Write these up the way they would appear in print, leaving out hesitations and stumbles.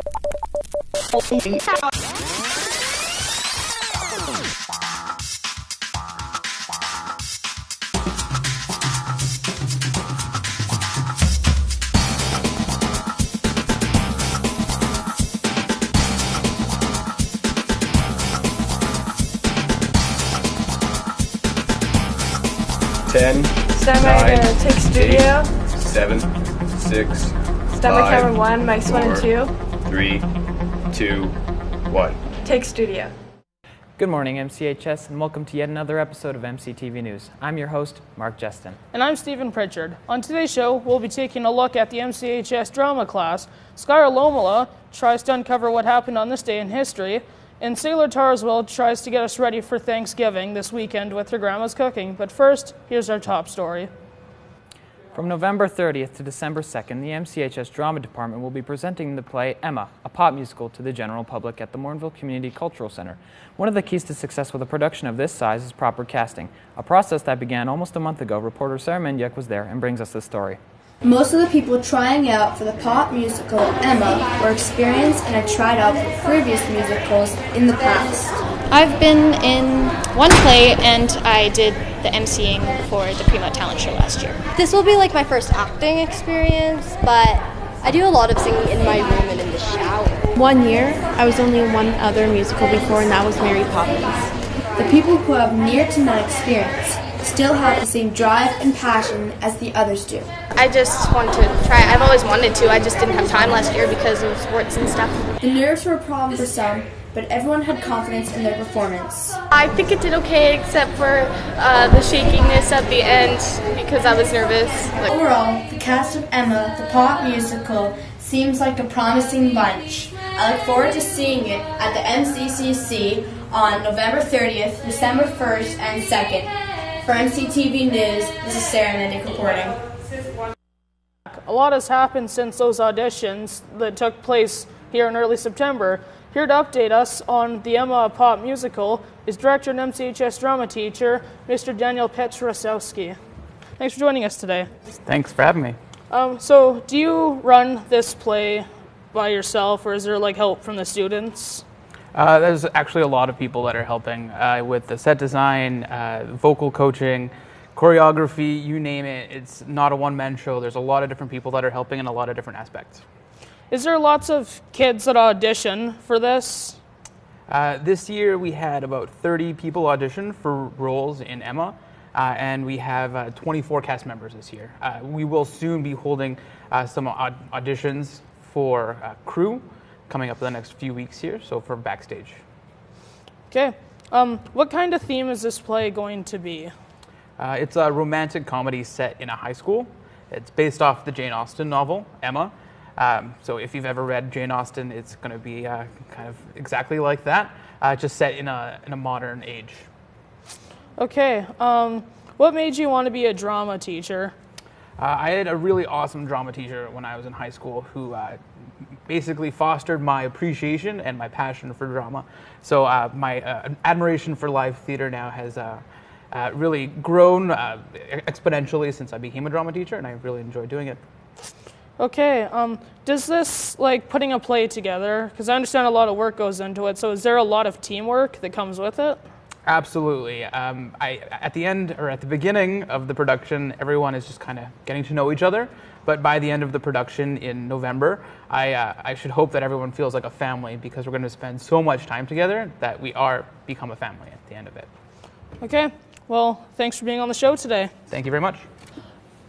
Ten. Stand by to take studio. 7, 6. Stand by camera 1, mics 1 and 2. 3, 2, 1. Take studio. Good morning, MCHS, and welcome to yet another episode of MCTV News. I'm your host, Mark Jestin. And I'm Stephen Pritchard. On today's show, we'll be taking a look at the MCHS drama class. Skylar Luomala tries to uncover what happened on this day in history, and Sailor Tarzwell tries to get us ready for Thanksgiving this weekend with her grandma's cooking. But first, here's our top story. From November 30th to December 2nd, the MCHS Drama Department will be presenting the play Emma, a pop musical to the general public at the Mornville Community Cultural Center. One of the keys to success with a production of this size is proper casting, a process that began almost a month ago. Reporter Sarah Mendiuk was there and brings us this story. Most of the people trying out for the pop musical Emma were experienced and had tried out for previous musicals in the past. I've been in one play and I did the emceeing for the Primo Talent Show last year. This will be like my first acting experience, but I do a lot of singing in my room and in the shower. 1 year, I was only in one other musical before, and that was Mary Poppins. The people who have near to none experience still have the same drive and passion as the others do. I just want to try. I've always wanted to. I just didn't have time last year because of sports and stuff. The nerves were a problem for some, but everyone had confidence in their performance. I think it did okay except for the shakiness at the end because I was nervous. Overall, the cast of Emma, the pop musical, seems like a promising bunch. I look forward to seeing it at the MCCC on November 30th, December 1st, and 2nd. For MCTV News, this is Sarah Mendiuk reporting. A lot has happened since those auditions that took place here in early September. Here to update us on the Emma Pop musical is director and MCHS drama teacher, Mr. Daniel Petrosowski. Thanks for joining us today. Thanks for having me. So, do you run this play by yourself, or is there like help from the students? There's actually a lot of people that are helping with the set design, vocal coaching, choreography, you name it. It's not a one-man show. There's a lot of different people that are helping in a lot of different aspects. Is there lots of kids that audition for this? This year we had about 30 people audition for roles in Emma, and we have 24 cast members this year. We will soon be holding some auditions for crew coming up in the next few weeks here, so for backstage. Okay. What kind of theme is this play going to be? It's a romantic comedy set in a high school. It's based off the Jane Austen novel, Emma. So if you've ever read Jane Austen, it's going to be kind of exactly like that, just set in a modern age. Okay. What made you want to be a drama teacher? I had a really awesome drama teacher when I was in high school who basically fostered my appreciation and my passion for drama. So my admiration for live theater now has really grown exponentially since I became a drama teacher, and I really enjoy doing it. Okay, does this, like, putting a play together, because I understand a lot of work goes into it, so is there a lot of teamwork that comes with it? Absolutely. At the end, or at the beginning of the production, everyone is just kind of getting to know each other, but by the end of the production in November, I should hope that everyone feels like a family, because we're going to spend so much time together that we become a family at the end of it. Okay, well, thanks for being on the show today. Thank you very much.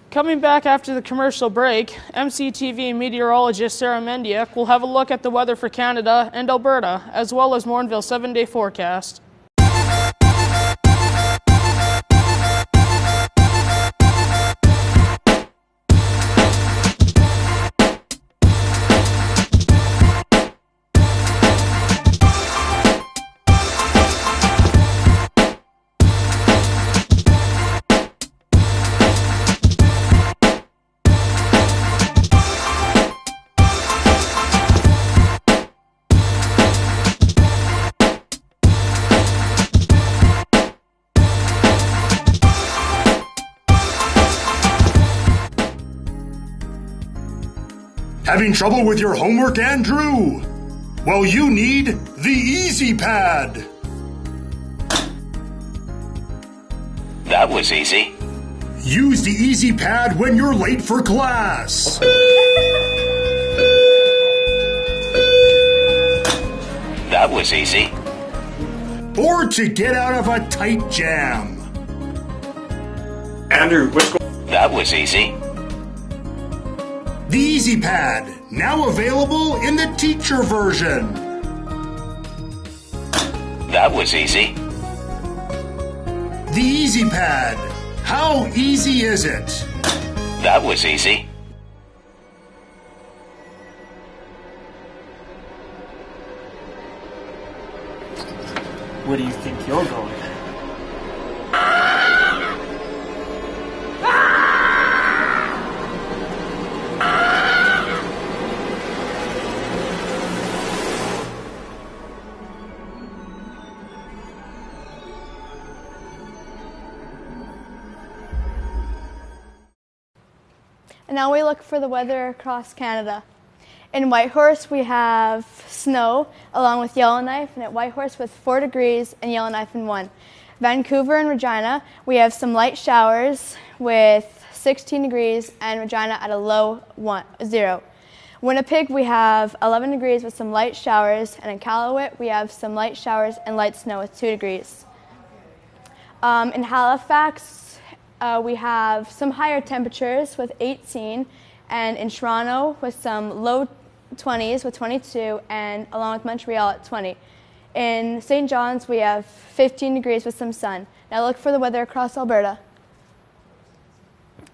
Coming back after the commercial break, MCTV meteorologist Sarah Mendiuk will have a look at the weather for Canada and Alberta, as well as Mornville's 7-day forecast. Having trouble with your homework, Andrew? Well, you need the Easy Pad. That was easy. Use the Easy Pad when you're late for class. That was easy. Or to get out of a tight jam. Andrew, what's going? That was easy. The Easy Pad, now available in the teacher version. That was easy. The Easy Pad, how easy is it? That was easy. Where do you think you're going? And now we look for the weather across Canada. In Whitehorse, we have snow along with Yellowknife, and at Whitehorse with 4 degrees and Yellowknife in 1. Vancouver and Regina, we have some light showers with 16 degrees and Regina at a low 0. Winnipeg, we have 11 degrees with some light showers, and in Iqaluit, we have some light showers and light snow with 2 degrees. In Halifax, we have some higher temperatures with 18, and in Toronto with some low 20s with 22, and along with Montreal at 20. In St. John's, we have 15 degrees with some sun. Now look for the weather across Alberta.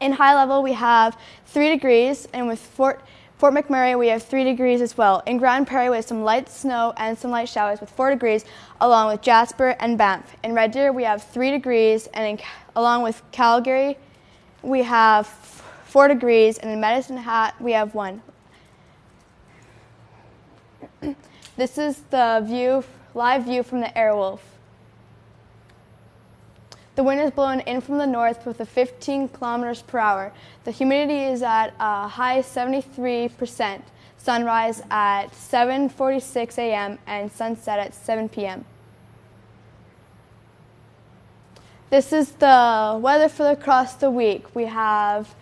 In high level, we have 3 degrees, and with Fort McMurray, we have 3 degrees as well. In Grand Prairie, we have some light snow and some light showers with 4 degrees, along with Jasper and Banff. In Red Deer, we have 3 degrees, and along with Calgary, we have 4 degrees, and in Medicine Hat, we have 1. This is the live view from the Airwolf. The wind is blowing in from the north with a 15 kilometers per hour. The humidity is at a high 73%. Sunrise at 7:46 a.m. and sunset at 7 p.m. This is the weather for across the week. We have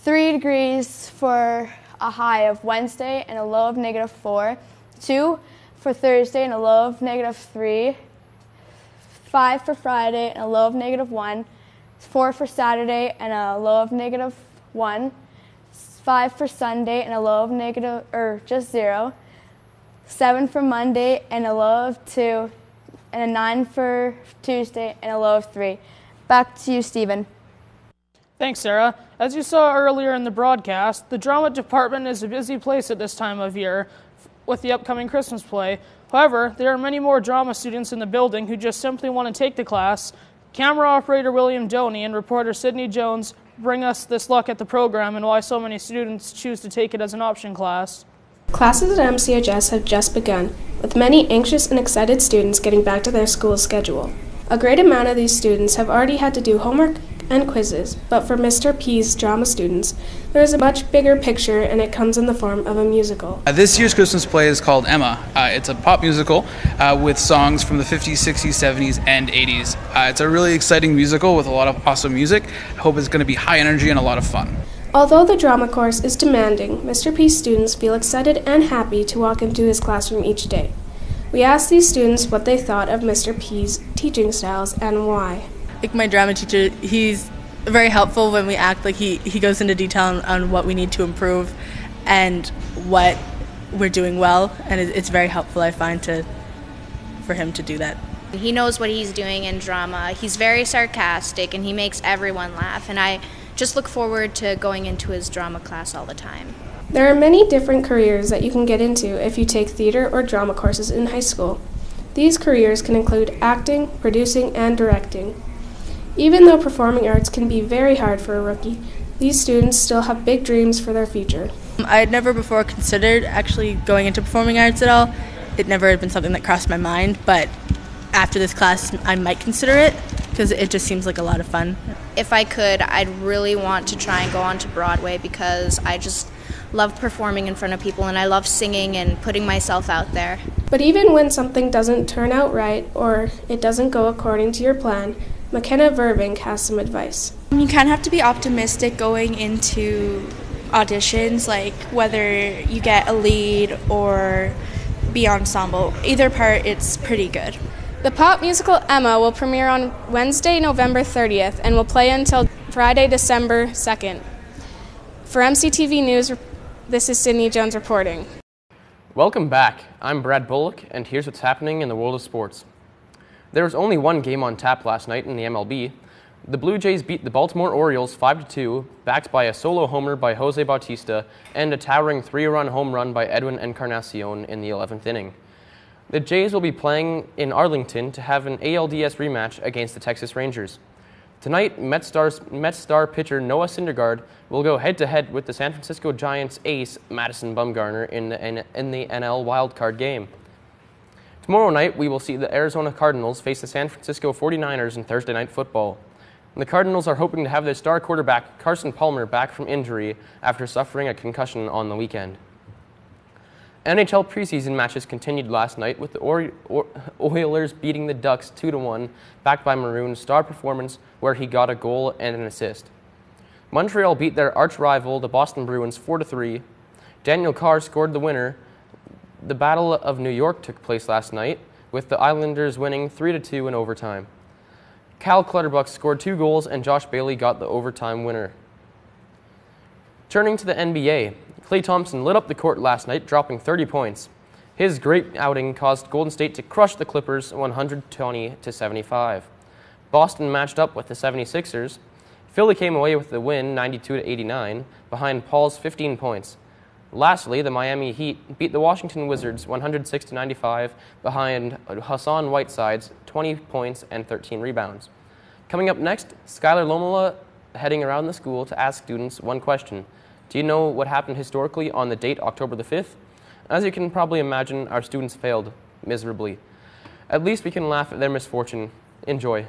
3 degrees for a high of Wednesday and a low of -4. 2 for Thursday and a low of -3. 5 for Friday and a low of -1. 4 for Saturday and a low of -1. 5 for Sunday and a low of just 0. 7 for Monday and a low of 2. And a 9 for Tuesday and a low of 3. Back to you, Stephen. Thanks, Sarah. As you saw earlier in the broadcast, the drama department is a busy place at this time of year with the upcoming Christmas play. However, there are many more drama students in the building who just simply want to take the class. Camera operator William Doney and reporter Sydney Jones bring us this look at the program and why so many students choose to take it as an option class. Classes at MCHS have just begun, with many anxious and excited students getting back to their school schedule. A great amount of these students have already had to do homework and quizzes, but for Mr. P's drama students, there is a much bigger picture, and it comes in the form of a musical. This year's Christmas play is called Emma. It's a pop musical with songs from the 50s, 60s, 70s, and 80s. It's a really exciting musical with a lot of awesome music. I hope it's going to be high energy and a lot of fun. Although the drama course is demanding, Mr. P's students feel excited and happy to walk into his classroom each day. We asked these students what they thought of Mr. P's teaching styles and why. Like my drama teacher, he's very helpful when we act. Like he goes into detail on what we need to improve and what we're doing well, and it's very helpful, I find, for him to do that. He knows what he's doing in drama. He's very sarcastic and he makes everyone laugh, and I just look forward to going into his drama class all the time. There are many different careers that you can get into if you take theater or drama courses in high school. These careers can include acting, producing, and directing. Even though performing arts can be very hard for a rookie, these students still have big dreams for their future. I had never before considered actually going into performing arts at all. It never had been something that crossed my mind, but after this class I might consider it. because it just seems like a lot of fun. If I could, I'd really want to try and go on to Broadway because I just love performing in front of people and I love singing and putting myself out there. But even when something doesn't turn out right or it doesn't go according to your plan, McKenna Vervink has some advice. You kind of have to be optimistic going into auditions, like whether you get a lead or be ensemble. Either part, it's pretty good. The pop musical Emma will premiere on Wednesday, November 30th and will play until Friday, December 2nd. For MCTV News, this is Sydney Jones reporting. Welcome back. I'm Brad Bullock, and here's what's happening in the world of sports. There was only one game on tap last night in the MLB. The Blue Jays beat the Baltimore Orioles 5-2, backed by a solo homer by Jose Bautista and a towering 3-run home run by Edwin Encarnacion in the 11th inning. The Jays will be playing in Arlington to have an ALDS rematch against the Texas Rangers. Tonight, Mets star pitcher Noah Syndergaard will go head-to-head with the San Francisco Giants ace Madison Bumgarner in the NL wildcard game. Tomorrow night, we will see the Arizona Cardinals face the San Francisco 49ers in Thursday Night Football. And the Cardinals are hoping to have their star quarterback Carson Palmer back from injury after suffering a concussion on the weekend. NHL preseason matches continued last night with the Oilers beating the Ducks 2-1, backed by Maroon's star performance where he got a goal and an assist. Montreal beat their arch-rival, the Boston Bruins, 4-3. Daniel Carr scored the winner. The Battle of New York took place last night, with the Islanders winning 3-2 in overtime. Cal Clutterbuck scored 2 goals and Josh Bailey got the overtime winner. Turning to the NBA, Klay Thompson lit up the court last night, dropping 30 points. His great outing caused Golden State to crush the Clippers 120-75. Boston matched up with the 76ers. Philly came away with the win 92-89 behind Paul's 15 points. Lastly, the Miami Heat beat the Washington Wizards 106-95 behind Hassan Whiteside's 20 points and 13 rebounds. Coming up next, Skylar Luomala heading around the school to ask students one question. Do you know what happened historically on the date October the 5th? As you can probably imagine, our students failed miserably. At least we can laugh at their misfortune. Enjoy.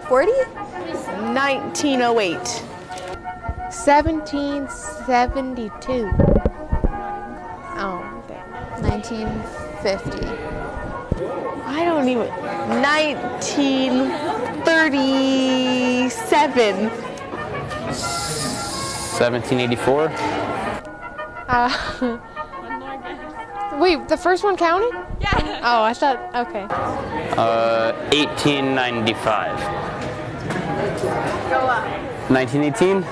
$40? 1908. 1772. Oh, okay. 1950. I don't even. 1937. 1784. Wait, the first one counted? Yeah. Oh, I thought, okay. 1895. Go up. 1918. Go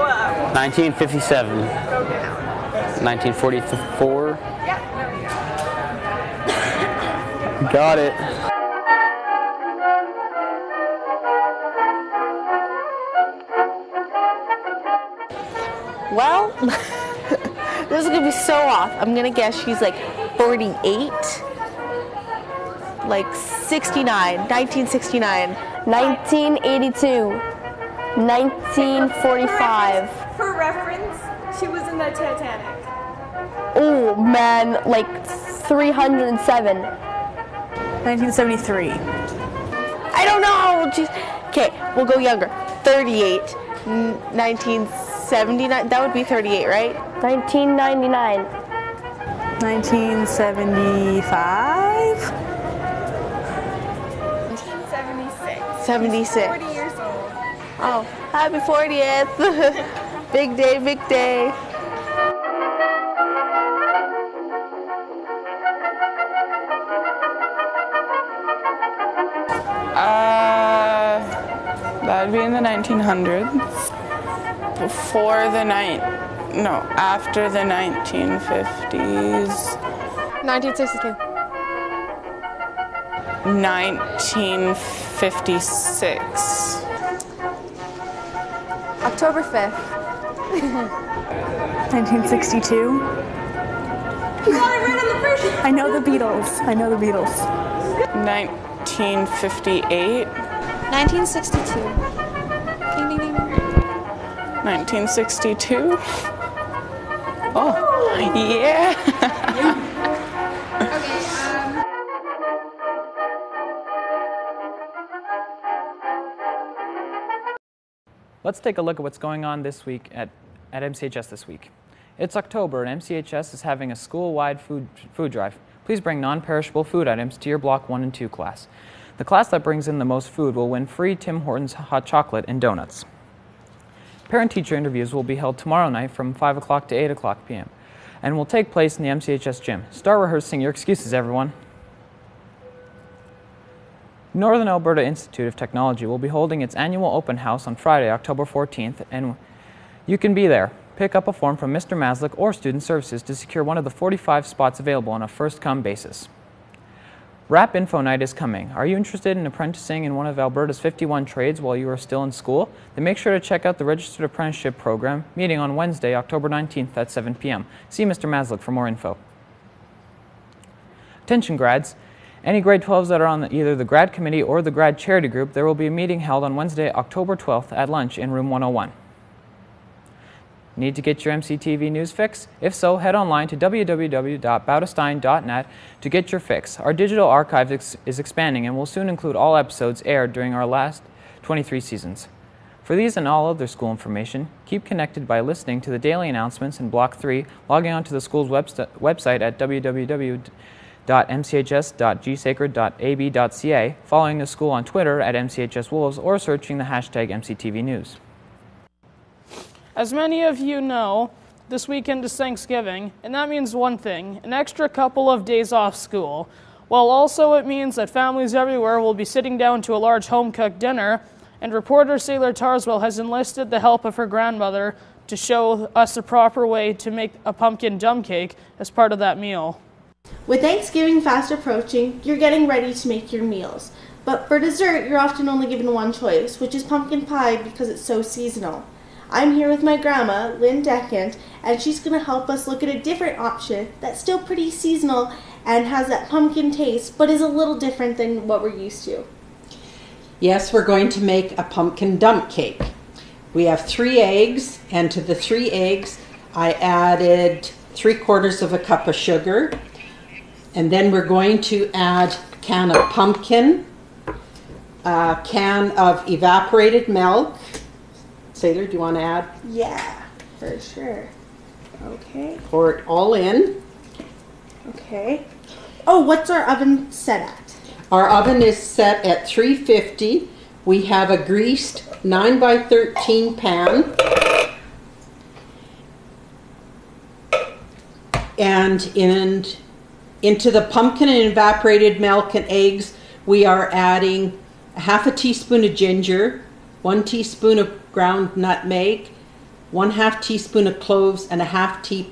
up. 1957. Go down. 1944. Yeah. Got it. Well, this is going to be so off. I'm going to guess she's like 48. Like 69. 1969. 1982. 1945. For reference, she was in the Titanic. Oh, man, like 307. 1973. I don't know. Okay, we'll go younger. 38. 1979. That would be 38, right? 1999. 1975. 1976. 76. 40 years old. Oh, happy 40th. Big day, big day. That'd be in the 1900s. After the 1950s. 1962. 1956. October 5th. 1962. You got it right on the first. I know the Beatles. 1958. 1962. Ding, ding, ding. 1962. Oh, yeah. Let's take a look at what's going on this week at MCHS this week. It's October and MCHS is having a school-wide food drive. Please bring non-perishable food items to your Block 1 and 2 class. The class that brings in the most food will win free Tim Hortons hot chocolate and donuts. Parent-teacher interviews will be held tomorrow night from 5 o'clock to 8 o'clock p.m. and will take place in the MCHS gym. Start rehearsing your excuses, everyone. Northern Alberta Institute of Technology will be holding its annual open house on Friday, October 14th, and you can be there. Pick up a form from Mr. Maslick or Student Services to secure one of the 45 spots available on a first-come basis. Wrap Info Night is coming. Are you interested in apprenticing in one of Alberta's 51 trades while you are still in school? Then make sure to check out the Registered Apprenticeship Program, meeting on Wednesday, October 19th at 7 p.m. See Mr. Maslick for more info. Attention grads. Any grade 12s that are on either the grad committee or the grad charity group, there will be a meeting held on Wednesday, October 12th at lunch in room 101. Need to get your MCTV news fix? If so, head online to www.bautestein.net to get your fix. Our digital archive is expanding and will soon include all episodes aired during our last 23 seasons. For these and all other school information, keep connected by listening to the daily announcements in Block 3, logging on to the school's website at www.mchs.gsacred.ab.ca, following the school on Twitter at MCHS Wolves, or searching the hashtag MCTV News. As many of you know, this weekend is Thanksgiving, and that means one thing, an extra couple of days off school. While also it means that families everywhere will be sitting down to a large home-cooked dinner, and reporter Sailor Tarzwell has enlisted the help of her grandmother to show us the proper way to make a pumpkin dump cake as part of that meal. With Thanksgiving fast approaching, you're getting ready to make your meals. But for dessert, you're often only given one choice, which is pumpkin pie because it's so seasonal. I'm here with my grandma, Lynn Decant, and she's going to help us look at a different option that's still pretty seasonal and has that pumpkin taste, but is a little different than what we're used to. Yes, we're going to make a pumpkin dump cake. We have 3 eggs, and to the 3 eggs, I added 3/4 of a cup of sugar, and then we're going to add a can of pumpkin, a can of evaporated milk. Sailor, do you want to add? Yeah, for sure. Okay. Pour it all in. Okay. Oh, what's our oven set at? Our oven is set at 350. We have a greased 9x13 pan. And into the pumpkin and evaporated milk and eggs, we are adding 1/2 teaspoon of ginger, 1 teaspoon of ground nutmeg, 1/2 teaspoon of cloves, and 1/2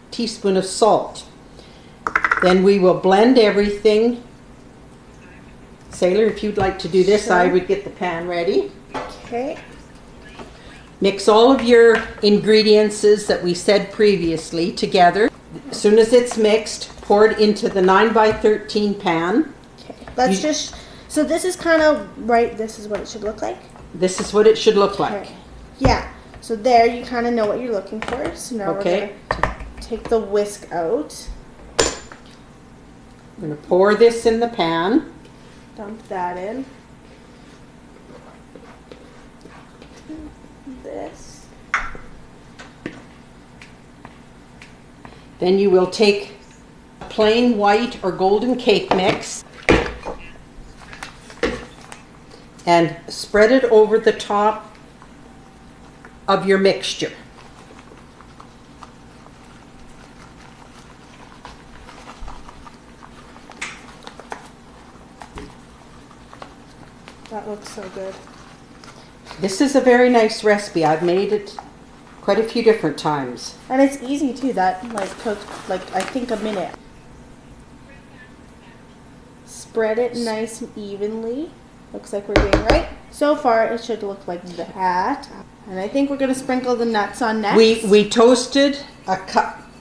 teaspoon of salt. Then we will blend everything. Sailor, if you'd like to do this, I would get the pan ready. Okay. Mix all of your ingredients that we said previously together. As soon as it's mixed, pour it into the 9x13 pan. Okay. So this is kind of right, this is what it should look like? This is what it should look like. Okay. Yeah, so there you kind of know what you're looking for. So now we're going to take the whisk out. I'm going to pour this in the pan. Dump that in. This. Then you will take plain white or golden cake mix and spread it over the top of your mixture. That looks so good. This is a very nice recipe. I've made it quite a few different times. And it's easy too. That took I think a minute. Spread it nice and evenly. Looks like we're doing right. So far it should look like that. And I think we're going to sprinkle the nuts on next. We toasted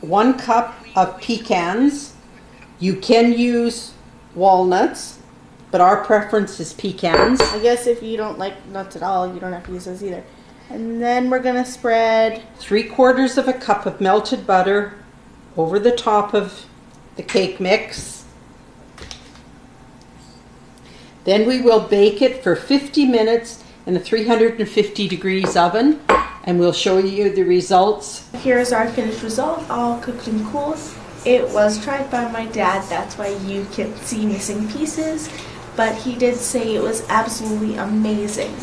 1 cup of pecans. You can use walnuts, but our preference is pecans. I guess if you don't like nuts at all, you don't have to use those either. And then we're going to spread 3/4 of a cup of melted butter over the top of the cake mix. Then we will bake it for 50 minutes in a 350 degrees oven, and we'll show you the results. Here's our finished result, all cooked and cool. It was tried by my dad, that's why you can see missing pieces, but he did say it was absolutely amazing.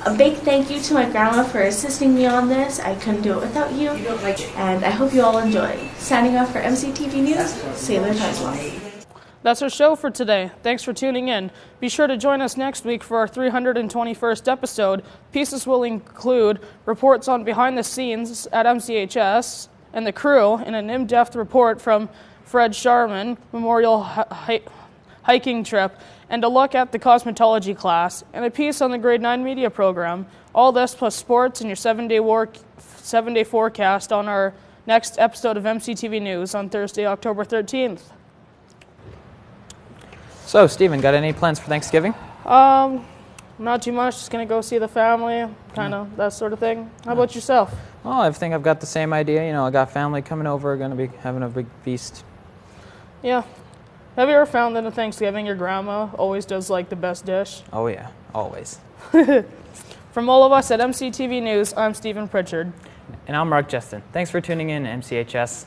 A big thank you to my grandma for assisting me on this. I couldn't do it without you, and I hope you all enjoy. Signing off for MCTV News, Sailor Tarzwell. That's our show for today. Thanks for tuning in. Be sure to join us next week for our 321st episode. Pieces will include reports on behind the scenes at MCHS and the crew, and an in-depth report from Fred Sharman Memorial hiking trip, and a look at the cosmetology class, and a piece on the grade 9 media program. All this plus sports and your 7-day forecast on our next episode of MCTV News on Thursday, October 13th. So, Stephen, got any plans for Thanksgiving? Not too much. Just going to go see the family, kind of that sort of thing. How about yourself? Oh, I think I've got the same idea. You know, I got family coming over, going to be having a big feast. Yeah. Have you ever found that at Thanksgiving your grandma always does like the best dish? Oh yeah, always. From all of us at MCTV News, I'm Stephen Pritchard. And I'm Jestin. Thanks for tuning in, MCHS.